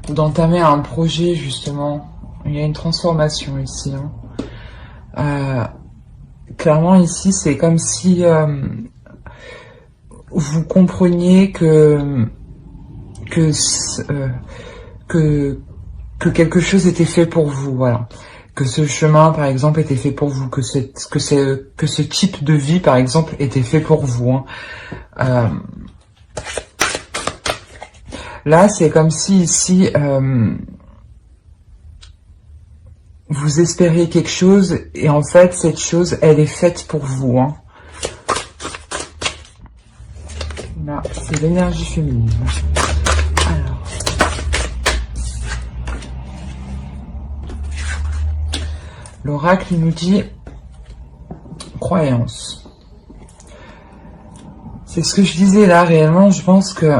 d'entamer un projet justement. Il y a une transformation ici. Clairement ici c'est comme si vous compreniez que quelque chose était fait pour vous, voilà. Que ce chemin par exemple était fait pour vous, que ce type de vie par exemple était fait pour vous. Là c'est comme si ici vous espériez quelque chose et en fait cette chose elle est faite pour vous. Là c'est l'énergie féminine. Alors, l'oracle nous dit croyance. C'est ce que je disais là, réellement je pense que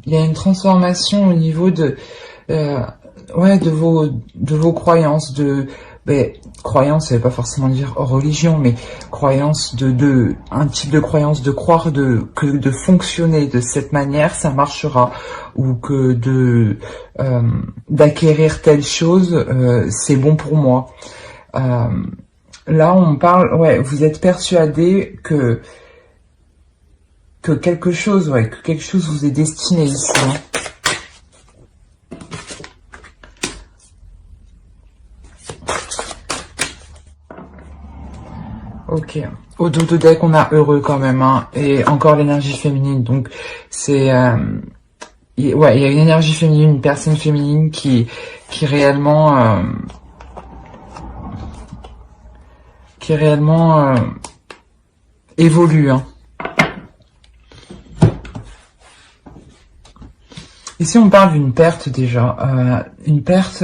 il y a une transformation au niveau de vos croyances, croyance, ça veut pas forcément dire religion, mais croyance un type de croyance de croire que de fonctionner de cette manière ça marchera, ou que d'acquérir telle chose c'est bon pour moi. Là on parle, vous êtes persuadé que quelque chose vous est destiné ici. Ok. Au dos de deck, on a heureux quand même, et encore l'énergie féminine. Donc c'est, il y a une énergie féminine, une personne féminine qui réellement, évolue. Ici, on parle d'une perte déjà, une perte.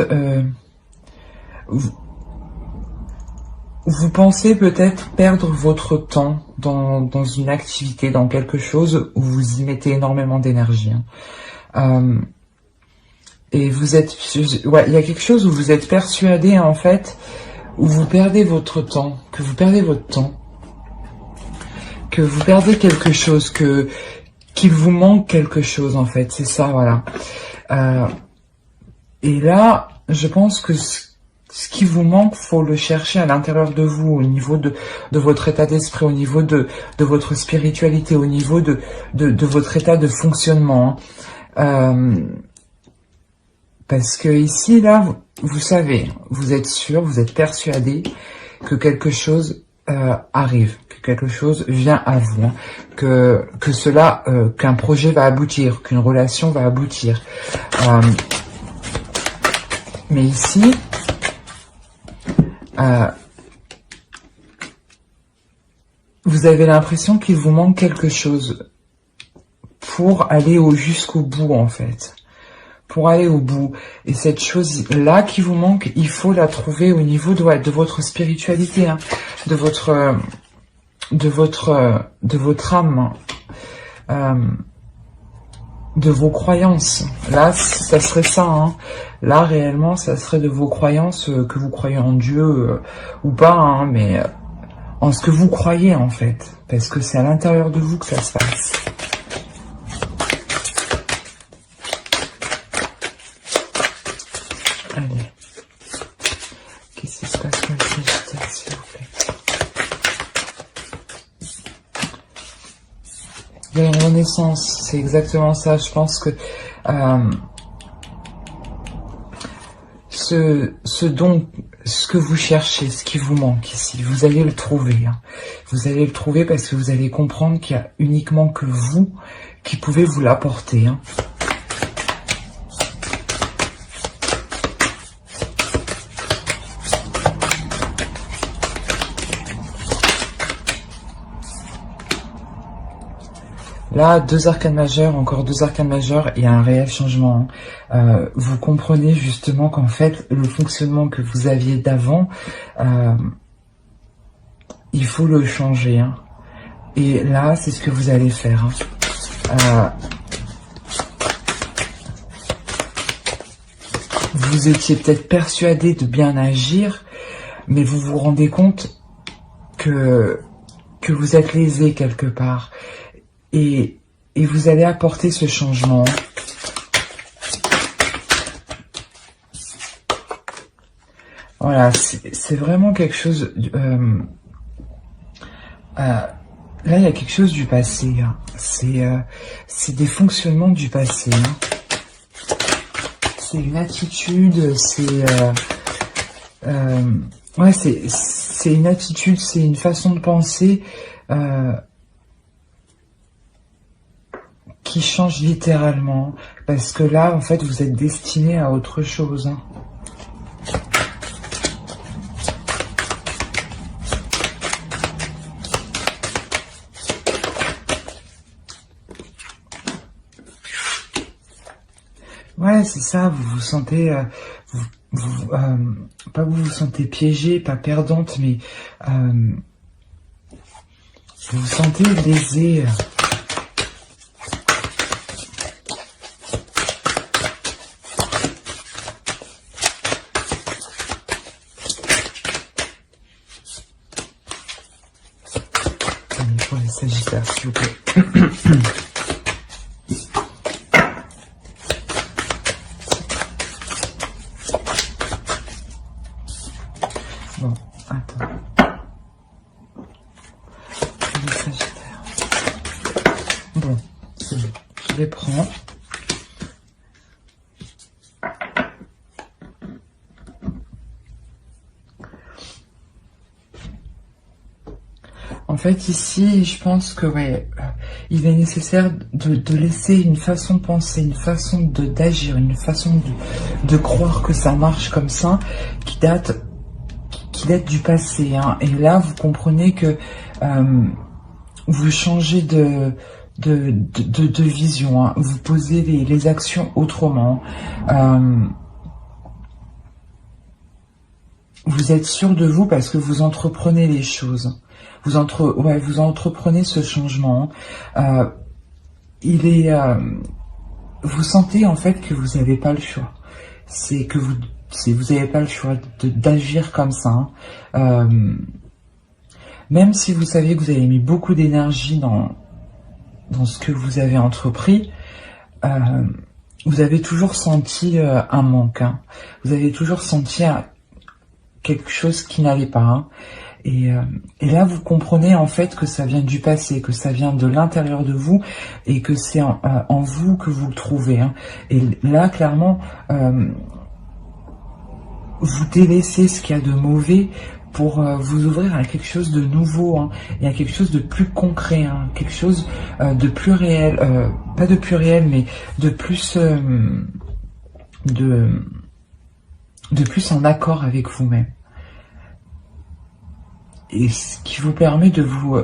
Vous pensez peut-être perdre votre temps dans une activité, dans quelque chose où vous y mettez énormément d'énergie. Et vous êtes, il y a quelque chose où vous êtes persuadé en fait, où vous perdez votre temps, que vous perdez votre temps, que vous perdez quelque chose, qu'il vous manque quelque chose en fait, c'est ça, voilà. Et là, je pense que ce qui vous manque, faut le chercher à l'intérieur de vous, au niveau de votre état d'esprit, au niveau de votre spiritualité, au niveau de votre état de fonctionnement. Parce que ici, là, vous savez, vous êtes sûr, vous êtes persuadé que quelque chose arrive, que quelque chose vient à vous, qu'un projet va aboutir, qu'une relation va aboutir. Mais ici, vous avez l'impression qu'il vous manque quelque chose pour aller jusqu'au bout en fait, pour aller au bout. Et cette chose là qui vous manque, il faut la trouver au niveau de votre spiritualité, de votre âme, de vos croyances. Là, ça serait ça. Là, réellement, ça serait de vos croyances, que vous croyez en Dieu ou pas, mais en ce que vous croyez, en fait. Parce que c'est à l'intérieur de vous que ça se passe. Allez. Qu'est-ce qui se passe avec le Sagittaire, s'il vous plaît? Il y a une renaissance, c'est exactement ça. Je pense que ce que vous cherchez, ce qui vous manque ici, vous allez le trouver. Vous allez le trouver parce que vous allez comprendre qu'il n'y a uniquement que vous qui pouvez vous l'apporter. Là, 2 arcanes majeures, encore 2 arcanes majeures, il y a un réel changement. Vous comprenez justement qu'en fait, le fonctionnement que vous aviez d'avant, il faut le changer. Et là, c'est ce que vous allez faire. Vous étiez peut-être persuadé de bien agir, mais vous vous rendez compte que vous êtes lésé quelque part. Et vous allez apporter ce changement. Voilà, c'est vraiment quelque chose... là, il y a quelque chose du passé. Hein. C'est des fonctionnements du passé. Hein. C'est une attitude, ouais, c'est une attitude, c'est une façon de penser qui change littéralement. Parce que là, en fait, vous êtes destiné à autre chose. Hein. Ouais, c'est ça, vous vous sentez, pas vous vous sentez piégé, pas perdante, mais vous vous sentez lésé. Allez, pour les Sagittaires, s'il vous plaît. Bon, attends. Les Sagittaires. Bon, c'est bon. Je les prends. En fait, ici, je pense que ouais, il est nécessaire de laisser une façon de penser, une façon d'agir, une façon de croire que ça marche comme ça, qui date du passé. Hein. Et là, vous comprenez que vous changez de vision. Hein. Vous posez les actions autrement. Vous êtes sûr de vous parce que vous entreprenez les choses. Vous entreprenez ce changement. Vous sentez en fait que vous n'avez pas le choix. C'est que vous n'avez pas le choix d'agir comme ça. Même si vous saviez que vous avez mis beaucoup d'énergie dans ce que vous avez entrepris, vous avez toujours senti un manque. Hein. Vous avez toujours senti quelque chose qui n'allait pas. Hein. Et là, vous comprenez en fait que ça vient du passé, que ça vient de l'intérieur de vous et que c'est en vous que vous le trouvez. Hein. Et là, clairement, vous délaissez ce qu'il y a de mauvais pour vous ouvrir à quelque chose de nouveau, hein, et à quelque chose de plus concret, hein, quelque chose de plus réel, pas de plus réel, mais de plus de plus en accord avec vous-même. Et ce qui vous permet de vous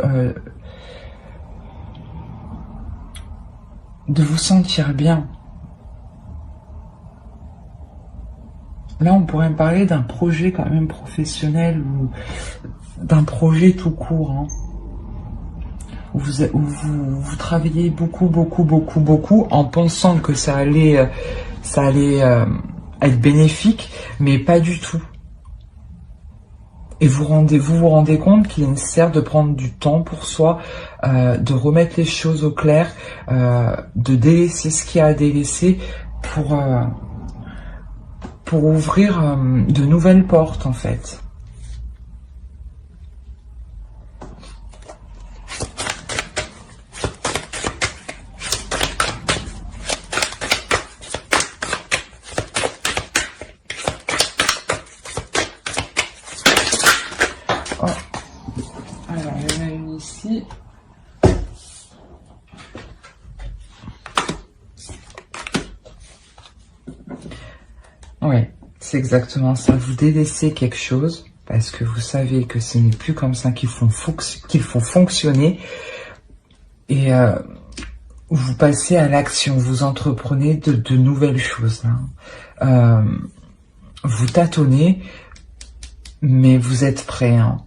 sentir bien. Là, on pourrait me parler d'un projet quand même professionnel ou d'un projet tout court, hein, où vous travaillez beaucoup en pensant que ça allait être bénéfique, mais pas du tout. Et vous vous rendez compte qu'il est nécessaire de prendre du temps pour soi, de remettre les choses au clair, de délaisser ce qu'il y a à délaisser pour ouvrir de nouvelles portes, en fait. Oh. Alors, il y en a une ici. Ouais, c'est exactement ça. Vous délaissez quelque chose parce que vous savez que ce n'est plus comme ça qu'il faut fonctionner. Et vous passez à l'action. Vous entreprenez de nouvelles choses. Hein. Vous tâtonnez, mais vous êtes prêt. Hein.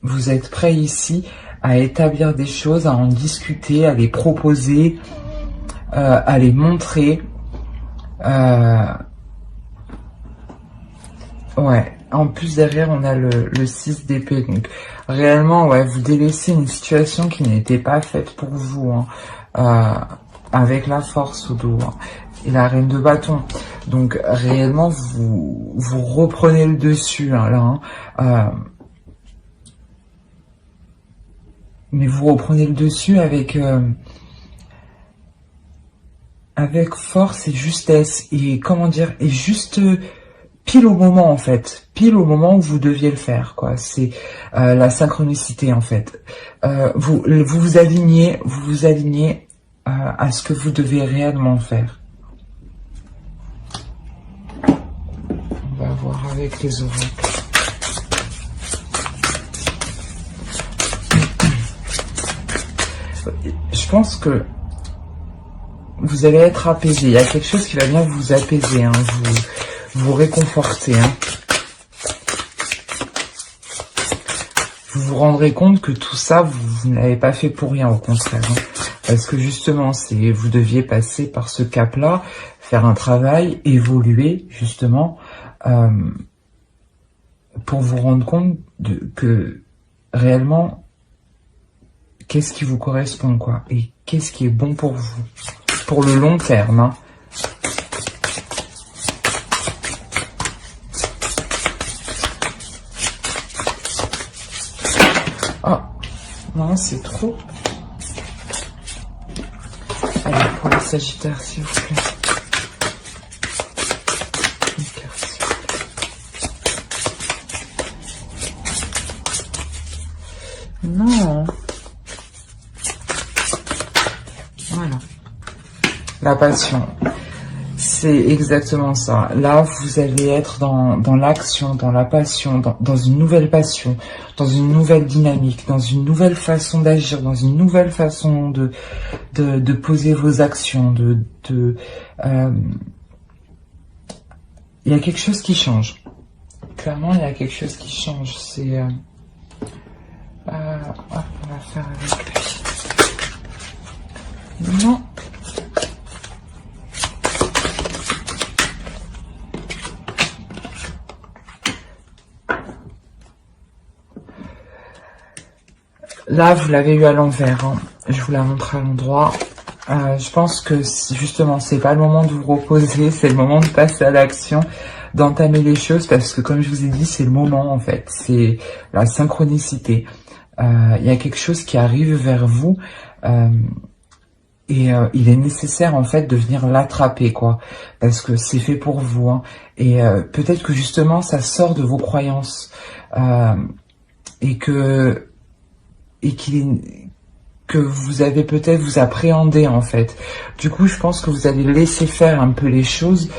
Vous êtes prêt ici à établir des choses, à en discuter, à les proposer, à les montrer. Ouais, en plus derrière on a le 6 d'épée, donc réellement ouais, vous délaissez une situation qui n'était pas faite pour vous, hein, avec la force au dos, hein, et la reine de bâton. Donc réellement, vous reprenez le dessus hein, là. Mais vous reprenez le dessus avec force et justesse et comment dire, et juste pile au moment en fait, pile au moment où vous deviez le faire quoi. C'est la synchronicité en fait. Vous alignez à ce que vous devez réellement faire. On va voir avec les oracles. Je pense que vous allez être apaisé. Il y a quelque chose qui va bien vous apaiser, hein, vous réconforter. Hein. Vous vous rendrez compte que tout ça, vous ne l'avez pas fait pour rien, au contraire. Hein, parce que justement, vous deviez passer par ce cap-là, faire un travail, évoluer, justement, pour vous rendre compte que réellement, qu'est-ce qui vous correspond, quoi, et qu'est-ce qui est bon pour vous, pour le long terme. Hein. Ah, non, c'est trop. Allez, pour le Sagittaire, s'il vous plaît. Non. Voilà. La passion. C'est exactement ça. Là, vous allez être dans l'action, dans la passion, dans une nouvelle passion, dans une nouvelle dynamique, dans une nouvelle façon d'agir, dans une nouvelle façon de poser vos actions. Il y a quelque chose qui change. Clairement, il y a quelque chose qui change. C'est... hop, on va faire avec lui. Non. Là, vous l'avez eu à l'envers. Hein. Je vous la montre à l'endroit. Je pense que justement, c'est pas le moment de vous reposer, c'est le moment de passer à l'action, d'entamer les choses, parce que comme je vous ai dit, c'est le moment en fait. C'est la synchronicité. Il y a quelque chose qui arrive vers vous et il est nécessaire en fait de venir l'attraper quoi, parce que c'est fait pour vous. Hein. Et peut-être que justement, ça sort de vos croyances et que vous avez peut-être vous appréhendez en fait. Du coup, je pense que vous allez laisser faire un peu les choses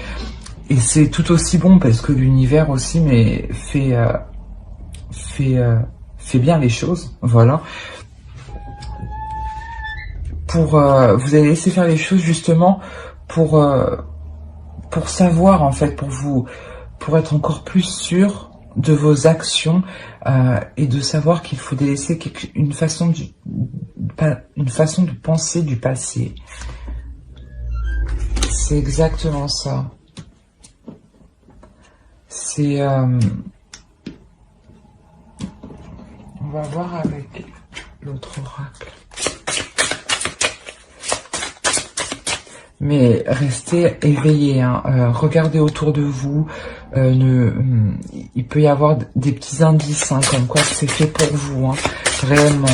et c'est tout aussi bon parce que l'univers aussi mais fait bien les choses, voilà. Vous allez laisser faire les choses justement pour savoir en fait, pour être encore plus sûr de vos actions et de savoir qu'il faut délaisser une façon de penser du passé. C'est exactement ça. C'est on va voir avec l'autre oracle. Mais restez éveillés, hein. Regardez autour de vous. Il peut y avoir des petits indices, hein, comme quoi c'est fait pour vous, hein, réellement.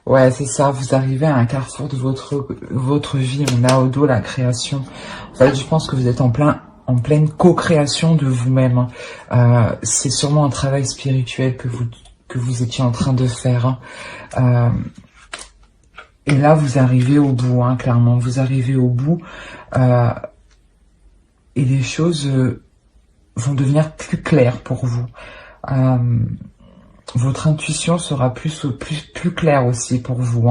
Ouais, c'est ça, vous arrivez à un carrefour de votre vie. On a au dos la création. En fait, je pense que vous êtes en pleine co-création de vous-même. C'est sûrement un travail spirituel que vous étiez en train de faire. Et là, vous arrivez au bout, hein, clairement. Vous arrivez au bout. Et les choses vont devenir plus claires pour vous. Votre intuition sera plus claire aussi pour vous.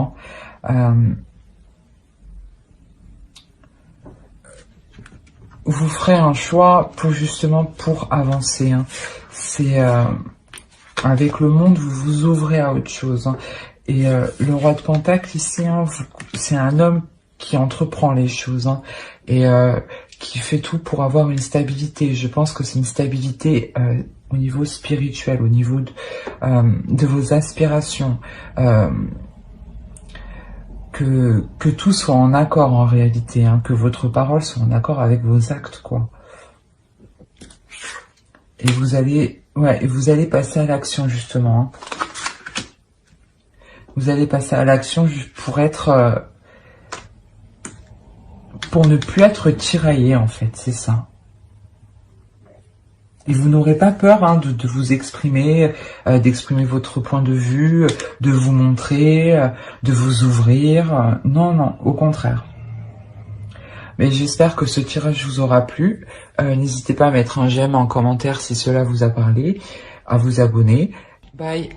Hein. Vous ferez un choix pour avancer. Hein. C'est avec le monde, vous vous ouvrez à autre chose. Hein. Et le roi de Pentacle ici, hein, c'est un homme qui entreprend les choses, hein, et qui fait tout pour avoir une stabilité. Je pense que c'est une stabilité au niveau spirituel, au niveau de vos aspirations. Que tout soit en accord en réalité, hein, que votre parole soit en accord avec vos actes, quoi. Et vous allez passer à l'action justement. Hein. Vous allez passer à l'action pour ne plus être tiraillé en fait, c'est ça. Et vous n'aurez pas peur hein, de vous exprimer, d'exprimer votre point de vue, de vous montrer, de vous ouvrir. Non, non, au contraire. Mais j'espère que ce tirage vous aura plu. N'hésitez pas à mettre un j'aime en commentaire si cela vous a parlé, à vous abonner. Bye.